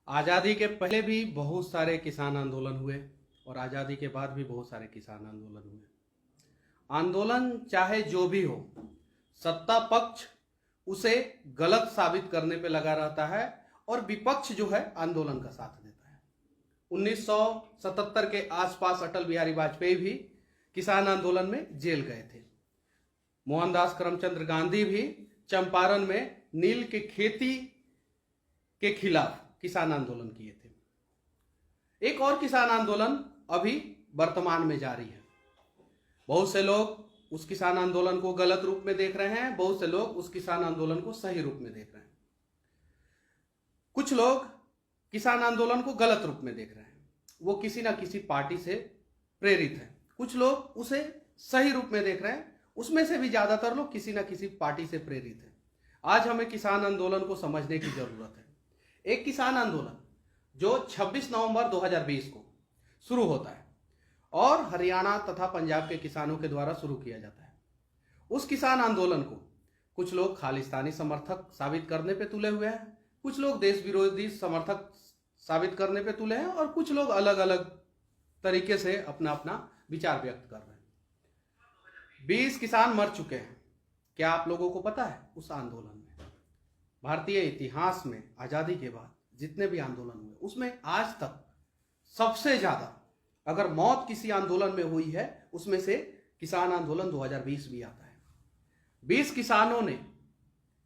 आज़ादी के पहले भी बहुत सारे किसान आंदोलन हुए और आज़ादी के बाद भी बहुत सारे किसान आंदोलन हुए। आंदोलन चाहे जो भी हो, सत्ता पक्ष उसे गलत साबित करने पे लगा रहता है और विपक्ष जो है आंदोलन का साथ देता है। 1977 के आसपास अटल बिहारी वाजपेयी भी किसान आंदोलन में जेल गए थे। मोहनदास करमचंद गांधी भी चंपारण में नील के खेती के खिलाफ किसान आंदोलन किए थे। एक और किसान आंदोलन अभी वर्तमान में जारी है। बहुत से लोग उस किसान आंदोलन को गलत रूप में देख रहे हैं, बहुत से लोग उस किसान आंदोलन को सही रूप में देख रहे हैं। कुछ लोग किसान आंदोलन को गलत रूप में देख रहे हैं, वो किसी ना किसी पार्टी से प्रेरित है। कुछ लोग उसे सही रूप में देख रहे हैं, उसमें से भी ज्यादातर लोग किसी ना किसी पार्टी से प्रेरित है। आज हमें किसान आंदोलन को समझने की जरूरत है। एक किसान आंदोलन जो 26 नवंबर 2020 को शुरू होता है और हरियाणा तथा पंजाब के किसानों के द्वारा शुरू किया जाता है। उस किसान आंदोलन को कुछ लोग खालिस्तानी समर्थक साबित करने पे तुले हुए हैं, कुछ लोग देश विरोधी समर्थक साबित करने पे तुले हैं और कुछ लोग अलग अलग तरीके से अपना अपना विचार व्यक्त कर रहे हैं। 20 किसान मर चुके हैं। क्या आप लोगों को पता है उस आंदोलन में भारतीय इतिहास में आजादी के बाद जितने भी आंदोलन हुए उसमें आज तक सबसे ज्यादा अगर मौत किसी आंदोलन में हुई है उसमें से किसान आंदोलन 2020 भी आता है। 20 किसानों ने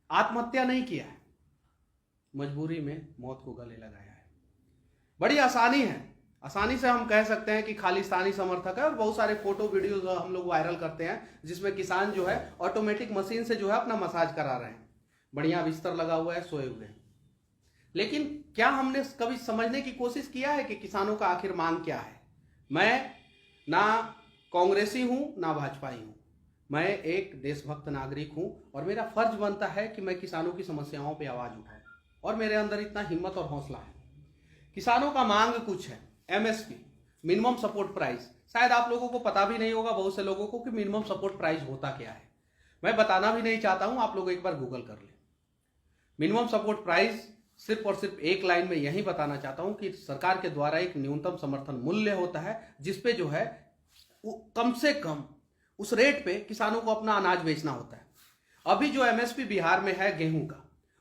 आत्महत्या नहीं किया है, मजबूरी में मौत को गले लगाया है। बड़ी आसानी है, आसानी से हम कह सकते हैं कि खालिस्तानी समर्थक है और बहुत सारे फोटो वीडियोस हम लोग वायरल करते हैं जिसमें किसान जो है ऑटोमेटिक मशीन से जो है अपना मसाज करा रहे हैं, बढ़िया बिस्तर लगा हुआ है, सोए हुए हैं। लेकिन क्या हमने कभी समझने की कोशिश किया है कि किसानों का आखिर मांग क्या है? मैं ना कांग्रेसी हूं ना भाजपाई हूं, मैं एक देशभक्त नागरिक हूं और मेरा फर्ज बनता है कि मैं किसानों की समस्याओं पे आवाज उठाऊं और मेरे अंदर इतना हिम्मत और हौसला है। किसानों का मांग कुछ है, एमएसपी, मिनिमम सपोर्ट प्राइस। शायद आप लोगों को पता भी नहीं होगा, बहुत से लोगों को, कि मिनिमम सपोर्ट प्राइस होता क्या है। मैं बताना भी नहीं चाहता हूं, आप लोग एक बार गूगल कर लें। मिनिमम सपोर्ट प्राइस सिर्फ और सिर्फ एक लाइन में यही बताना चाहता हूं कि सरकार के द्वारा एक न्यूनतम समर्थन मूल्य होता है जिसपे जो है कम से कम उस रेट पे किसानों को अपना अनाज बेचना होता है। अभी जो एमएसपी बिहार में है गेहूं का,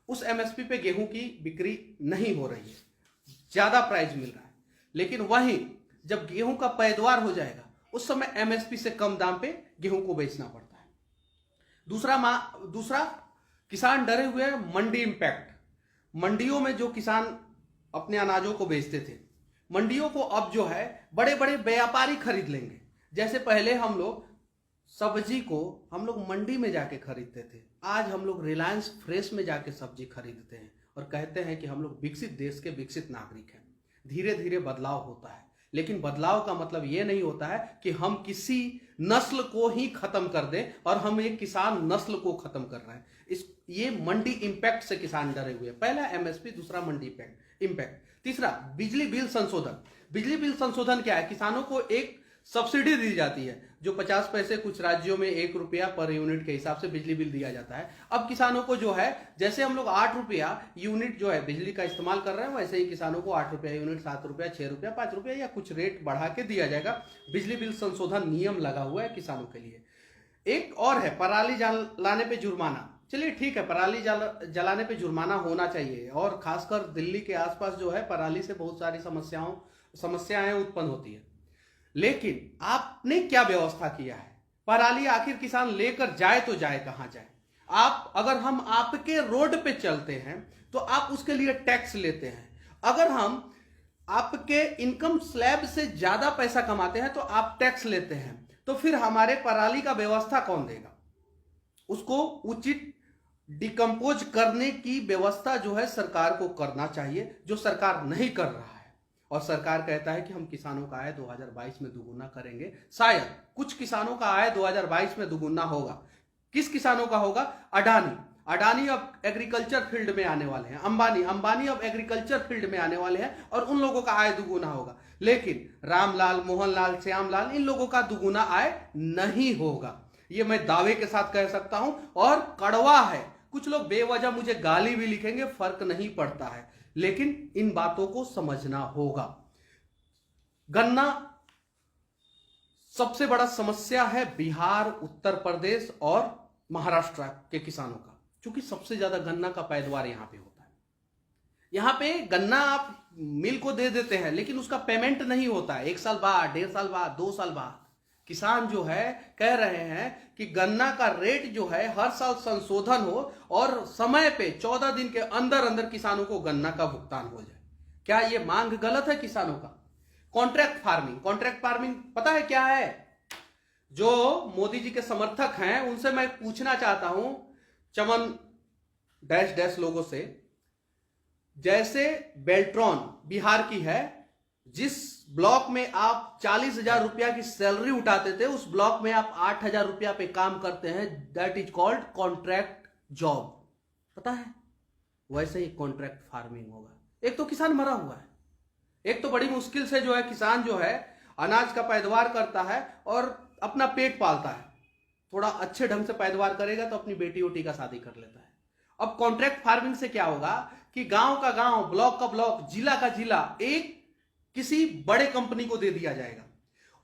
उस एमएसपी पे गेहूं की बिक्री नहीं हो रही है, ज्यादा प्राइस मिल रहा है। लेकिन वहीं जब गेहूं का पैदावार हो जाएगा उस समय एमएसपी से कम दाम पे गेहूं को बेचना पड़ता है। दूसरा किसान डरे हुए हैं मंडी इंपैक्ट। मंडियों में जो किसान अपने अनाजों को बेचते थे, मंडियों को अब जो है बड़े बड़े व्यापारी खरीद लेंगे। जैसे पहले हम लोग सब्जी को हम लोग मंडी में जाके खरीदते थे, आज हम लोग रिलायंस फ्रेश में जाके सब्जी खरीदते हैं और कहते हैं कि हम लोग विकसित देश के विकसित नागरिक हैं। धीरे धीरे बदलाव होता है, लेकिन बदलाव का मतलब ये नहीं होता है कि हम किसी नस्ल को ही खत्म कर दें और हम एक किसान नस्ल को खत्म कर रहे हैं। ये मंडी इंपैक्ट से किसान डरे हुए हैं। पहला एमएसपी, दूसरा मंडी इंपैक्ट, तीसरा बिजली बिल संशोधन। बिजली बिल संशोधन क्या है? किसानों को एक सब्सिडी दी जाती है जो 50 पैसे, कुछ राज्यों में 1 रुपया पर यूनिट के हिसाब से बिजली बिल दिया जाता है। अब किसानों को जो है, जैसे हम लोग 8 रुपया यूनिट जो है बिजली का इस्तेमाल कर रहे हैं, वैसे ही किसानों को 8 रुपया यूनिट, 7 रुपया, 6 रुपया, 5 रुपया या कुछ रेट बढ़ा के दिया जाएगा। बिजली बिल संशोधन नियम लगा हुआ है किसानों के लिए। एक और है पराली जलाने पे जुर्माना। चलिए ठीक है, पराली जलाने पे जुर्माना होना चाहिए और खासकर दिल्ली के आसपास जो है पराली से बहुत सारी समस्याएं उत्पन्न होती है। लेकिन आपने क्या व्यवस्था किया है? पराली आखिर किसान लेकर जाए तो जाए कहां जाए? अगर हम आपके रोड पे चलते हैं तो आप उसके लिए टैक्स लेते हैं। अगर हम आपके इनकम स्लैब से ज्यादा पैसा कमाते हैं तो आप टैक्स लेते हैं। तो फिर हमारे पराली का व्यवस्था कौन देगा? उसको उचित डिकम्पोज करने की व्यवस्था जो है सरकार को करना चाहिए, जो सरकार नहीं कर रहा है। और सरकार कहता है कि हम किसानों का आय 2022 में दुगुना करेंगे। शायद कुछ किसानों का आय 2022 में दुगुना होगा। किस किसानों का होगा? अडानी अब एग्रीकल्चर फील्ड में आने वाले हैं, अंबानी अब एग्रीकल्चर फील्ड में आने वाले हैं और उन लोगों का आय दुगुना होगा। लेकिन रामलाल, मोहनलाल, श्यामलाल, इन लोगों का दुगुना आय नहीं होगा। ये मैं दावे के साथ कह सकता हूं और कड़वा है। कुछ लोग बेवजह मुझे गाली भी लिखेंगे, फर्क नहीं पड़ता है। लेकिन इन बातों को समझना होगा। गन्ना सबसे बड़ा समस्या है बिहार, उत्तर प्रदेश और महाराष्ट्र के किसानों का, क्योंकि सबसे ज्यादा गन्ना का पैदावार यहां पे होता है। यहां पे गन्ना आप मिल को दे देते हैं, लेकिन उसका पेमेंट नहीं होता है। 1 साल बाद, 1.5 साल बाद, 2 साल बाद किसान जो है कह रहे हैं कि गन्ना का रेट जो है हर साल संशोधन हो और समय पे 14 दिन के अंदर अंदर किसानों को गन्ना का भुगतान हो जाए। क्या ये मांग गलत है किसानों का? कॉन्ट्रैक्ट फार्मिंग, कॉन्ट्रैक्ट फार्मिंग पता है क्या है? जो मोदी जी के समर्थक हैं उनसे मैं पूछना चाहता हूं, चमन डैश डैश लोगों से, जैसे बेल्ट्रॉन बिहार की है, जिस ब्लॉक में आप 40,000 रुपया की सैलरी उठाते थे, उस ब्लॉक में आप 8,000 रुपया पे काम करते हैं, that is called contract job, पता है? वैसे ही कॉन्ट्रैक्ट फार्मिंग होगा। एक तो किसान मरा हुआ है, एक तो बड़ी मुश्किल से जो है किसान जो है अनाज का पैदावार करता है और अपना पेट पालता है। थोड़ा अच्छे ढंग से पैदावार करेगा तो अपनी बेटी ओटी का शादी कर लेता है। अब कॉन्ट्रैक्ट फार्मिंग से क्या होगा कि गांव का गांव, ब्लॉक का ब्लॉक, जिला का जिला एक किसी बड़े कंपनी को दे दिया जाएगा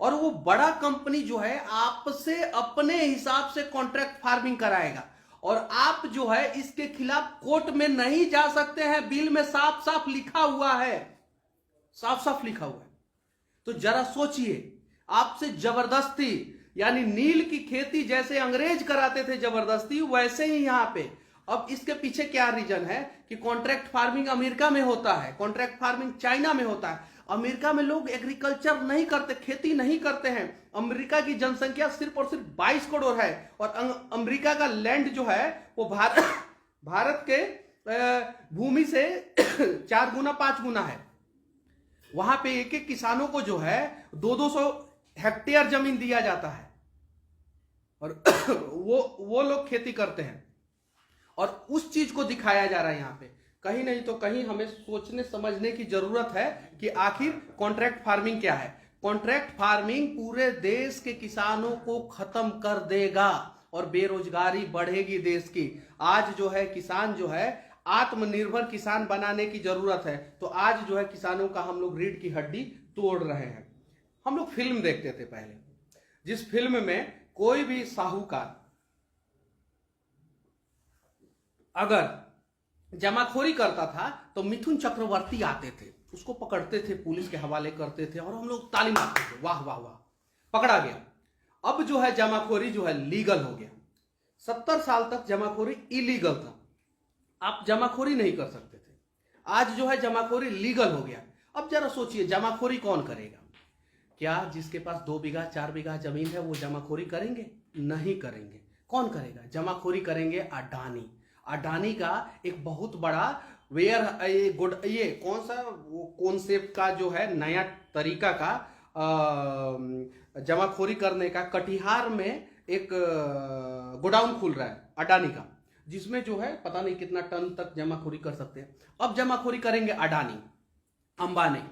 और वो बड़ा कंपनी जो है आपसे अपने हिसाब से कॉन्ट्रैक्ट फार्मिंग कराएगा और आप जो है इसके खिलाफ कोर्ट में नहीं जा सकते हैं। बिल में साफ साफ लिखा हुआ है, साफ साफ लिखा हुआ है। तो जरा सोचिए, आपसे जबरदस्ती, यानी नील की खेती जैसे अंग्रेज कराते थे जबरदस्ती, वैसे ही यहां पे। अब इसके पीछे क्या रीजन है कि कॉन्ट्रैक्ट फार्मिंग अमेरिका में होता है, कॉन्ट्रैक्ट फार्मिंग चाइना में होता है। अमेरिका में लोग एग्रीकल्चर नहीं करते, खेती नहीं करते हैं। अमेरिका की जनसंख्या सिर्फ और सिर्फ 22 करोड़ है और अमेरिका का लैंड जो है वो भारत के भूमि से 4 गुना 5 गुना है। वहां पे एक एक किसानों को जो है 200-200 हेक्टेयर जमीन दिया जाता है और वो लोग खेती करते हैं और उस चीज को दिखाया जा रहा है यहां पे। कहीं नहीं तो कहीं हमें सोचने समझने की जरूरत है कि आखिर कॉन्ट्रैक्ट फार्मिंग क्या है। कॉन्ट्रैक्ट फार्मिंग पूरे देश के किसानों को खत्म कर देगा और बेरोजगारी बढ़ेगी देश की। आज जो है किसान जो है आत्मनिर्भर किसान बनाने की जरूरत है, तो आज जो है किसानों का हम लोग रीढ़ की हड्डी तोड़ रहे हैं। हम लोग फिल्म देखते थे पहले, जिस फिल्म में कोई भी साहूकार अगर जमाखोरी करता था तो मिथुन चक्रवर्ती आते थे, उसको पकड़ते थे, पुलिस के हवाले करते थे और हम लोग ताली मारते थे, वाह वाह वाह, पकड़ा गया। अब जो है जमाखोरी जो है लीगल हो गया। 70 साल तक जमाखोरी इलीगल था, आप जमाखोरी नहीं कर सकते थे। आज जो है जमाखोरी लीगल हो गया। अब जरा सोचिए, जमाखोरी कौन करेगा? क्या जिसके पास 2 बीघा 4 बीघा जमीन है वो जमाखोरी करेंगे? नहीं करेंगे। कौन करेगा? जमाखोरी करेंगे अडानी। अडानी का एक बहुत बड़ा ये कौन सा वो कॉन्सेप्ट का जो है नया तरीका का जमाखोरी करने का, कटिहार में एक गोडाउन खुल रहा है अडानी का, जिसमें जो है पता नहीं कितना टन तक जमाखोरी कर सकते हैं। अब जमाखोरी करेंगे अडानी, अंबानी,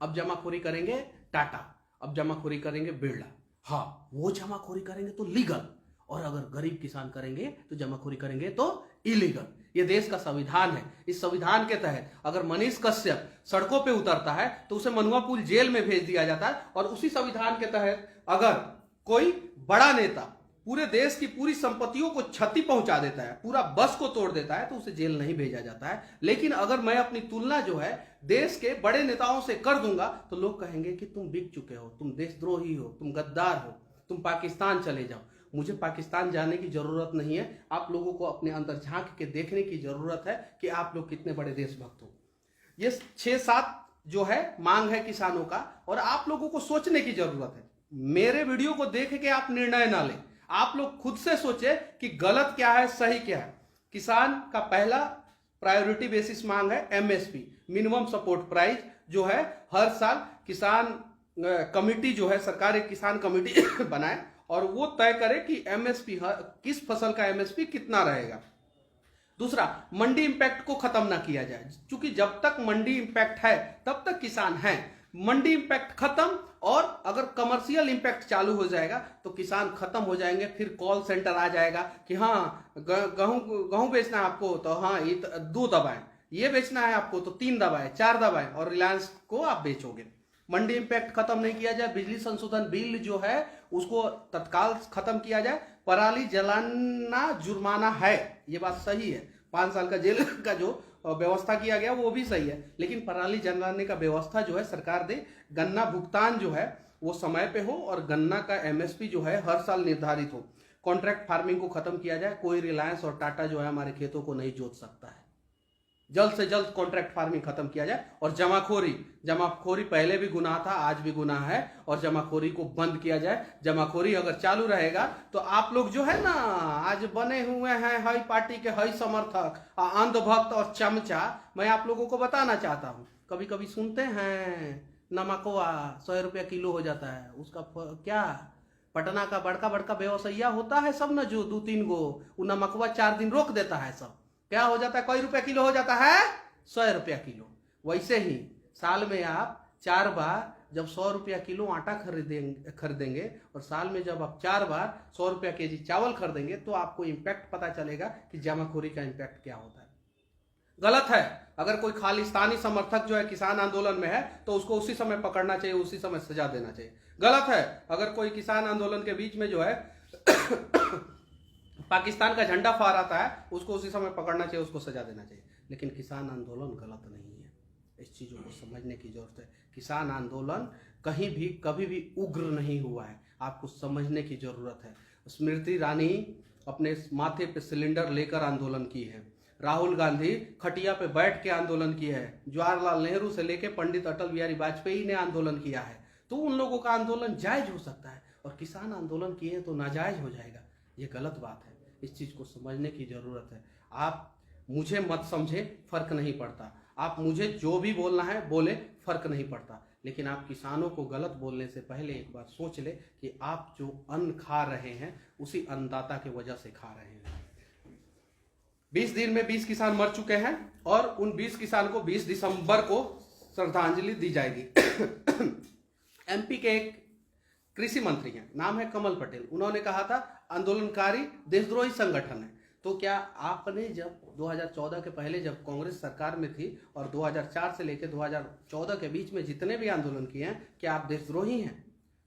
अब जमाखोरी करेंगे टाटा, अब जमाखोरी करेंगे बिरला। हाँ, वो जमाखोरी करेंगे तो लीगल, और अगर गरीब किसान करेंगे तो जमाखोरी करेंगे तो इलीगल। ये देश का संविधान है। इस संविधान के तहत अगर मनीष कश्यप सड़कों पे उतरता है तो उसे मनुआ पुल जेल में भेज दिया जाता है, और उसी संविधान के तहत अगर कोई बड़ा नेता पूरे देश की पूरी संपत्तियों को क्षति पहुंचा देता है, पूरा बस को तोड़ देता है, तो उसे जेल नहीं भेजा जाता है। लेकिन अगर मैं अपनी तुलना जो है देश के बड़े नेताओं से कर दूंगा तो लोग कहेंगे कि तुम बिक चुके हो, तुम देशद्रोही हो, तुम गद्दार हो, तुम पाकिस्तान चले जाओ। मुझे पाकिस्तान जाने की जरूरत नहीं है। आप लोगों को अपने अंदर झांक के देखने की जरूरत है कि आप लोग कितने बड़े देशभक्त हो। ये 6-7 जो है मांग है किसानों का, और आप लोगों को सोचने की जरूरत है। मेरे वीडियो को देख के आप निर्णय ना लें, आप लोग खुद से सोचे कि गलत क्या है, सही क्या है। किसान का पहला प्रायोरिटी बेसिस मांग है एमएसपी, मिनिमम सपोर्ट प्राइस, जो है हर साल किसान कमेटी जो है, सरकार एक किसान कमेटी बनाए और वो तय करे कि एमएसपी किस फसल का एमएसपी कितना रहेगा। दूसरा, मंडी इंपैक्ट को खत्म ना किया जाए, क्योंकि जब तक मंडी इंपैक्ट है तब तक किसान है। मंडी इंपैक्ट खत्म, और अगर कमर्शियल इंपैक्ट चालू हो जाएगा तो किसान खत्म हो जाएंगे। फिर कॉल सेंटर आ जाएगा कि हाँ गेहूं बेचना है आपको, तो हाँ ये 2 दबाएं, ये बेचना है आपको तो 3 दबाए 4 दबाए और रिलायंस को आप बेचोगे। मंडी इम्पैक्ट खत्म नहीं किया जाए, बिजली संशोधन बिल जो है उसको तत्काल खत्म किया जाए, पराली जलाना जुर्माना है, ये बात सही है, 5 साल का जेल का जो व्यवस्था किया गया वो भी सही है, लेकिन पराली जलाने का व्यवस्था जो है सरकार दे। गन्ना भुगतान जो है वो समय पे हो और गन्ना का एमएसपी जो है हर साल निर्धारित हो। कॉन्ट्रैक्ट फार्मिंग को खत्म किया जाए, कोई रिलायंस और टाटा जो है हमारे खेतों को नहीं जोत सकता है। जल्द से जल्द कॉन्ट्रैक्ट फार्मिंग खत्म किया जाए और जमाखोरी पहले भी गुनाह था, आज भी गुनाह है, और जमाखोरी को बंद किया जाए। जमाखोरी अगर चालू रहेगा तो आप लोग जो है ना आज बने हुए हैं हई पार्टी के हई समर्थक, अंधभक्त और चमचा, मैं आप लोगों को बताना चाहता हूं, कभी कभी सुनते हैं नमकवा 100 रुपया किलो हो जाता है, उसका क्या पटना का बड़का बड़का व्यवसायिया होता है सब ना, जो 2-3 गो वो नमकवा 4 दिन रोक देता है, सब क्या हो जाता है, कई रुपया किलो हो जाता है, 100 रुपया किलो। वैसे ही साल में आप 4 बार जब 100 रुपया किलो आटा खरीदेंगे और साल में जब आप 4 बार 100 रुपया केजी चावल खरीदेंगे तो आपको इम्पैक्ट पता चलेगा कि जमाखोरी का इम्पैक्ट क्या होता है। गलत है अगर कोई खालिस्तानी समर्थक जो है किसान आंदोलन में है तो उसको उसी समय पकड़ना चाहिए, उसी समय सजा देना चाहिए। गलत है अगर कोई किसान आंदोलन के बीच में जो है पाकिस्तान का झंडा फहराता है उसको उसी समय पकड़ना चाहिए, उसको सजा देना चाहिए। लेकिन किसान आंदोलन गलत नहीं है, इस चीज़ों को समझने की जरूरत है। किसान आंदोलन कहीं भी कभी भी उग्र नहीं हुआ है, आपको समझने की जरूरत है। स्मृति ईरानी अपने माथे पे सिलेंडर लेकर आंदोलन की है, राहुल गांधी खटिया पे बैठ के आंदोलन किया है, जवाहरलाल नेहरू से लेके पंडित अटल बिहारी वाजपेयी ने आंदोलन किया है। तो उन लोगों का आंदोलन जायज हो सकता है और किसान आंदोलन किए तो नाजायज हो जाएगा, ये गलत बात है। इस चीज को समझने की जरूरत है। आप मुझे मत समझे, फर्क नहीं पड़ता, आप मुझे जो भी बोलना है बोले, फर्क नहीं पड़ता, लेकिन आप किसानों को गलत बोलने से पहले एक बार सोच ले कि आप जो अन्न खा रहे हैं उसी अन्नदाता की वजह से खा रहे हैं। 20 दिन में 20 किसान मर चुके हैं और उन 20 किसान को 20 दिसंबर को श्रद्धांजलि दी जाएगी। एमपी के एक कृषि मंत्री हैं, नाम है कमल पटेल, उन्होंने कहा था आंदोलनकारी देशद्रोही संगठन है। तो क्या आपने जब 2014 के पहले जब कांग्रेस सरकार में थी और 2004 से लेकर 2014 के बीच में जितने भी आंदोलन किए हैं, क्या आप देशद्रोही हैं?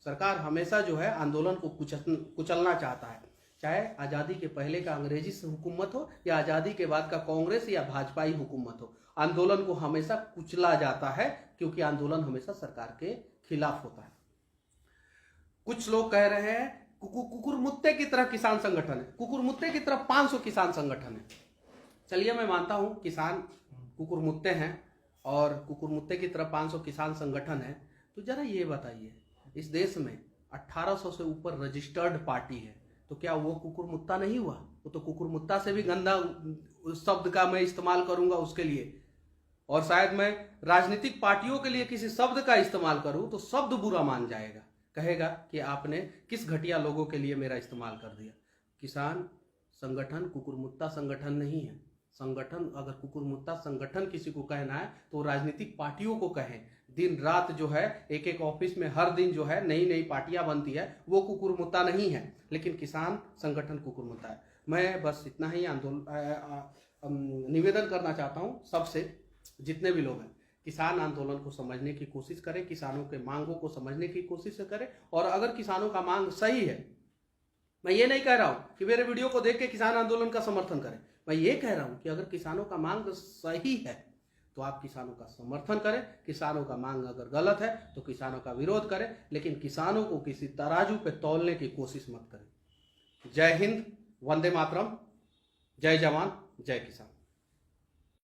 सरकार हमेशा जो है आंदोलन को कुचलना चाहता है, चाहे आज़ादी के पहले का अंग्रेजी से हुकूमत हो या आज़ादी के बाद का कांग्रेस या भाजपाई हुकूमत हो, आंदोलन को हमेशा कुचला जाता है क्योंकि आंदोलन हमेशा सरकार के खिलाफ होता है। कुछ लोग कह रहे हैं कुकुरमुत्ते की तरह किसान संगठन है, कुकुरमुत्ते की तरह 500 किसान संगठन है। चलिए मैं मानता हूं किसान कुकुरमुत्ते हैं और कुकुरमुत्ते की तरह 500 किसान संगठन है, तो जरा ये बताइए इस देश में 1800 से ऊपर रजिस्टर्ड पार्टी है, तो क्या वो कुकुरमुत्ता नहीं हुआ? वो तो कुकुरमुत्ता से भी गंदा शब्द का मैं इस्तेमाल करूंगा उसके लिए, और शायद मैं राजनीतिक पार्टियों के लिए किसी शब्द का इस्तेमाल करूं तो शब्द बुरा मान जाएगा, कहेगा कि आपने किस घटिया लोगों के लिए मेरा इस्तेमाल कर दिया। किसान संगठन कुकुरमुत्ता संगठन नहीं है। संगठन अगर कुकुरमुत्ता संगठन किसी को कहना है तो राजनीतिक पार्टियों को कहें। दिन रात जो है एक एक ऑफिस में हर दिन जो है नई नई पार्टियां बनती है, वो कुकुरमुत्ता नहीं है, लेकिन किसान संगठन कुकुरमुत्ता है। मैं बस इतना ही निवेदन करना चाहता हूँ सबसे, जितने भी लोग हैं किसान आंदोलन को समझने की कोशिश करें, किसानों के मांगों को समझने की कोशिश करें, और अगर किसानों का मांग सही है, मैं ये नहीं कह रहा हूं कि मेरे वीडियो को देख के किसान आंदोलन का समर्थन करें, मैं ये कह रहा हूं कि अगर किसानों का मांग सही है तो आप किसानों का समर्थन करें, किसानों का मांग अगर गलत है तो किसानों का विरोध करें, लेकिन किसानों को किसी तराजू पे तौलने की कोशिश मत करें। जय हिंद, वंदे मातरम, जय जवान, जय किसान।